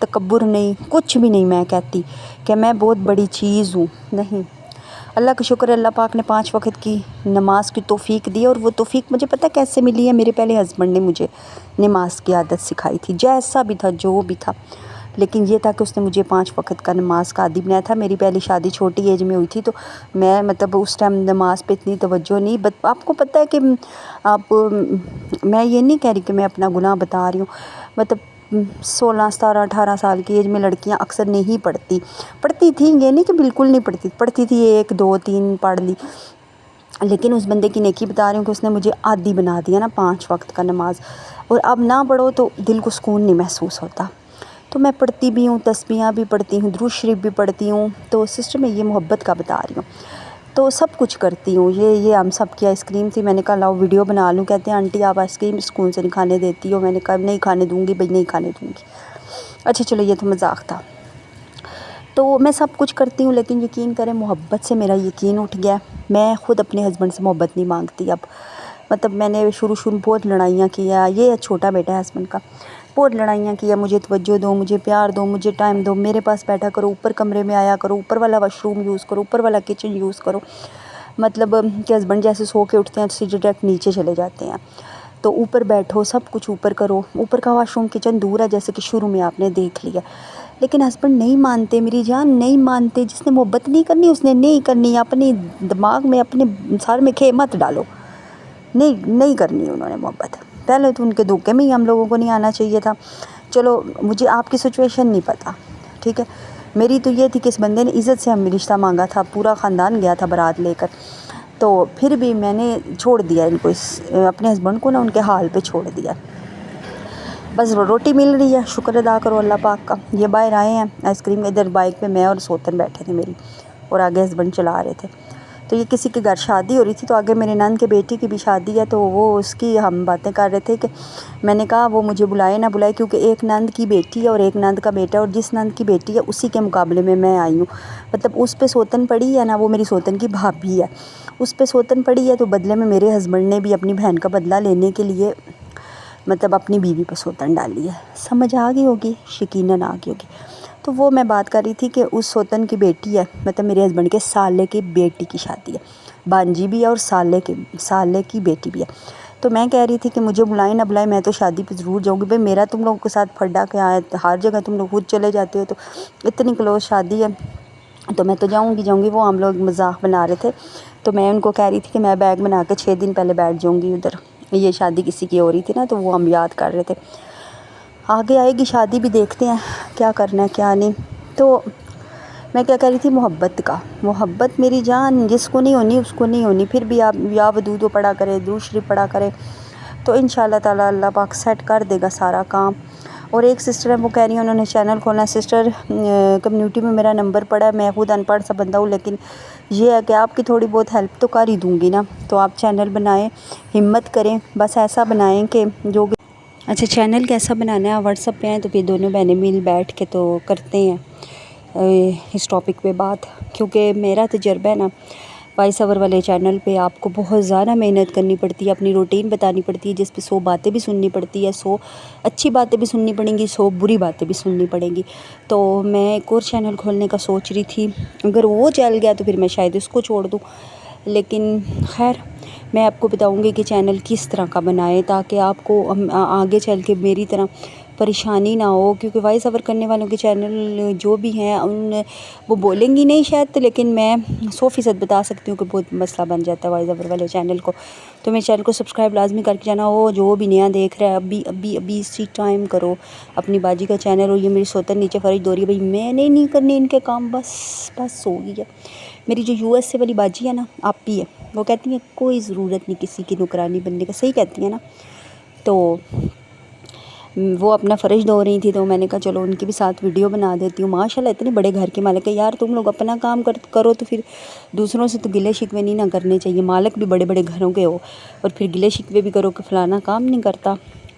تکبر نہیں، کچھ بھی نہیں میں کہتی کہ میں بہت بڑی چیز ہوں، نہیں۔ اللہ کا شکر ہے، اللہ پاک نے 5 وقت کی نماز کی توفیق دی، اور وہ توفیق مجھے پتہ کیسے ملی ہے؟ میرے پہلے ہسبینڈ نے مجھے نماز کی عادت سکھائی تھی، جیسا بھی تھا، جو بھی تھا، لیکن یہ تھا کہ اس نے مجھے 5 وقت کا نماز کا عادی بنایا تھا۔ میری پہلی شادی چھوٹی ایج میں ہوئی تھی، تو میں مطلب اس ٹائم نماز پہ اتنی توجہ نہیں، آپ کو پتہ ہے کہ آپ، میں یہ نہیں کہہ رہی کہ میں اپنا گناہ بتا رہی ہوں، مطلب 16 17 18 سال کی ایج میں لڑکیاں اکثر نہیں پڑھتی تھیں، یہ نہیں کہ بالکل نہیں پڑھتی تھی، 1 2 3 پڑھ لی، لیکن اس بندے کی نیکی بتا رہی ہوں کہ اس نے مجھے عادی بنا دیا نا 5 وقت کا نماز، اور اب نہ پڑھو تو دل کو سکون نہیں محسوس ہوتا۔ تو میں پڑھتی بھی ہوں، تسبیحاں بھی پڑھتی ہوں، درود شریف بھی پڑھتی ہوں۔ تو سسٹر میں یہ محبت کا بتا رہی ہوں، تو سب کچھ کرتی ہوں۔ یہ ہم سب کی آئس کریم تھی، میں نے کہا لاؤ ویڈیو بنا لوں، کہتے ہیں آنٹی آپ آئس کریم سکون سے نہیں کھانے دیتی ہو، میں نے کہا نہیں کھانے دوں گی بھائی، نہیں کھانے دوں گی۔ اچھا چلو یہ تو مذاق تھا۔ تو میں سب کچھ کرتی ہوں، لیکن یقین کریں محبت سے میرا یقین اٹھ گیا۔ میں خود اپنے ہسبینڈ سے محبت نہیں مانگتی اب، مطلب میں نے شروع میں بہت لڑائیاں کیا، یہ چھوٹا بیٹا ہے ہسبینڈ کا، بہت لڑائیاں کیا، مجھے توجہ دو، مجھے پیار دو، مجھے ٹائم دو، میرے پاس بیٹھا کرو، اوپر کمرے میں آیا کرو، اوپر والا واش روم یوز کرو، اوپر والا کچن یوز کرو، مطلب کہ ہسبینڈ جیسے سو کے اٹھتے ہیں تو سیدھے ڈائریکٹ نیچے چلے جاتے ہیں، تو اوپر بیٹھو، سب کچھ اوپر کرو، اوپر کا واش روم کچن دور ہے جیسے کہ شروع میں آپ نے دیکھ لیا، لیکن ہسبینڈ نہیں مانتے، میری جان نہیں مانتے، جس نے محبت نہیں کرنی اس نے نہیں کرنی، اپنے دماغ میں اپنے سر میں کھے مت ڈالو، نہیں کرنی انہوں نے محبت۔ پہلے تو ان کے دھوکے میں ہی ہم لوگوں کو نہیں آنا چاہیے تھا۔ چلو مجھے آپ کی سچویشن نہیں پتہ، ٹھیک ہے، میری تو یہ تھی کہ اس بندے نے عزت سے ہمیں رشتہ مانگا تھا، پورا خاندان گیا تھا بارات لے کر، تو پھر بھی میں نے چھوڑ دیا ان کو، اپنے ہسبینڈ کو نا ان کے حال پہ چھوڑ دیا، بس روٹی مل رہی ہے، شکر ادا کرو اللہ پاک کا۔ یہ باہر آئے ہیں آئس کریم، ادھر بائک پہ میں اور سوتن بیٹھے تھے میری، اور آگے ہسبینڈ چلا رہے تھے، تو یہ کسی کے گھر شادی ہو رہی تھی، تو آگے میرے نند کے بیٹی کی بھی شادی ہے، تو وہ اس کی ہم باتیں کر رہے تھے کہ میں نے کہا وہ مجھے بلائے نہ بلائے، کیونکہ ایک نند کی بیٹی ہے اور ایک نند کا بیٹا ہے، اور جس نند کی بیٹی ہے اسی کے مقابلے میں آئی ہوں، مطلب اس پہ سوتن پڑی ہے نا، وہ میری سوتن کی بھابھی ہے، اس پہ سوتن پڑی ہے، تو بدلے میں میرے ہسبینڈ نے بھی اپنی بہن کا بدلہ لینے کے لیے مطلب اپنی بیوی پہ سوتن ڈالی ہے، سمجھ آ گئی ہوگی، یقیناً آ گئی ہوگی۔ تو وہ میں بات کر رہی تھی کہ اس سوتن کی بیٹی ہے، مطلب میرے ہسبینڈ کے سالے کی بیٹی کی شادی ہے، بانجی بھی ہے اور سالے کی بیٹی بھی ہے، تو میں کہہ رہی تھی کہ مجھے بلائیں نہ بلائیں میں تو شادی پہ ضرور جاؤں گی، بھائی میرا تم لوگوں کے ساتھ پھڈا کیا ہے، ہر جگہ تم لوگ خود چلے جاتے ہو، تو اتنی کلوز شادی ہے تو میں تو جاؤں گی، وہ ہم لوگ مذاق بنا رہے تھے، تو میں ان کو کہہ رہی تھی کہ میں بیگ بنا کے 6 دن پہلے بیٹھ جاؤں گی ادھر، یہ شادی کسی کی ہو رہی تھی نا، تو وہ ہم یاد کر رہے تھے، آگے آئے گی شادی بھی، دیکھتے ہیں کیا کرنا ہے کیا نہیں۔ تو میں کیا کہہ رہی تھی، محبت میری جان جس کو نہیں ہونی اس کو نہیں ہونی، پھر بھی آپ یا ودود پڑھا کرے، درود شریف پڑھا کرے، تو انشاءاللہ تعالی اللہ پاک سیٹ کر دے گا سارا کام۔ اور ایک سسٹر ہے وہ کہہ رہی ہیں انہوں نے چینل کھولنا ہے، سسٹر کمیونٹی میں میرا نمبر پڑا ہے، میں خود ان پڑھ سا بندہ ہوں، لیکن یہ ہے کہ آپ کی تھوڑی بہت ہیلپ تو کر ہی دوں گی نا، تو آپ چینل بنائیں، ہمت کریں، بس ایسا بنائیں کہ جو بھی اچھا چینل کیسا بنانا ہے، واٹس ایپ پہ آئیں تو پھر دونوں بہنیں مل بیٹھ کے تو کرتے ہیں اس ٹاپک پہ بات، کیونکہ میرا تجربہ ہے نا وائس اوور والے چینل پہ آپ کو بہت زیادہ محنت کرنی پڑتی ہے، اپنی روٹین بتانی پڑتی ہے، جس پہ 100 باتیں بھی سننی پڑتی ہے، 100 اچھی باتیں بھی سننی پڑیں گی، 100 بری باتیں بھی سننی پڑیں گی، تو میں ایک اور چینل کھولنے کا سوچ رہی تھی، اگر وہ چل گیا تو پھر میں شاید اس کو چھوڑ دوں، لیکن خیر میں آپ کو بتاؤں گی کہ چینل کس طرح کا بنائے تاکہ آپ کو آگے چل کے میری طرح پریشانی نہ ہو، کیونکہ وائس اوور کرنے والوں کے چینل جو بھی ہیں وہ بولیں گی نہیں شاید، لیکن میں 100% بتا سکتی ہوں کہ بہت مسئلہ بن جاتا ہے وائس اوور والے چینل کو، تو میں چینل کو سبسکرائب لازمی کر کے جانا ہو، جو بھی نیا دیکھ رہا ہے ابھی اسی ٹائم کرو، اپنی باجی کا چینل ہو، یہ میری سوتن نیچے فرش دو رہی ہے، بھائی میں نے نہیں کرنے ان کے کام، بس ہو گئی ہے۔ میری جو USA والی باجی ہے نا آپ ہی ہے، وہ کہتی ہیں کوئی ضرورت نہیں کسی کی نکرانی بننے کا، صحیح کہتی ہیں نا، تو وہ اپنا فرش دھو رہی تھی، تو میں نے کہا چلو ان کی بھی ساتھ ویڈیو بنا دیتی ہوں، ماشاءاللہ اتنے بڑے گھر کے مالک ہے یار، تم لوگ اپنا کام کرو تو پھر دوسروں سے تو گلے شکوے نہیں نہ کرنے چاہیے، مالک بھی بڑے بڑے گھروں کے ہو اور پھر گلے شکوے بھی کرو کہ فلانا کام نہیں کرتا۔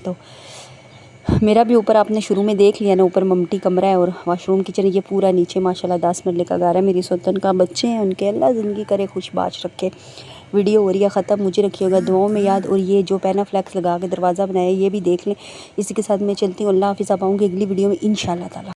تو میرا بھی اوپر آپ نے شروع میں دیکھ لیا نا، اوپر ممٹی کمرہ ہے اور واش روم کچن، یہ پورا نیچے ماشاءاللہ 10 مرلے کا گھر ہے، میری سوتن کا بچے ہیں ان کے، اللہ زندگی کرے خوش باش رکھے، ویڈیو ہو رہی ہے ختم، مجھے رکھیے گا دعاؤں میں یاد، اور یہ جو پینا فلیکس لگا کے دروازہ بنایا ہے یہ بھی دیکھ لیں۔ اسی کے ساتھ میں چلتی ہوں، اللہ حافظ، اب آؤں گی اگلی ویڈیو میں انشاءاللہ تعالی۔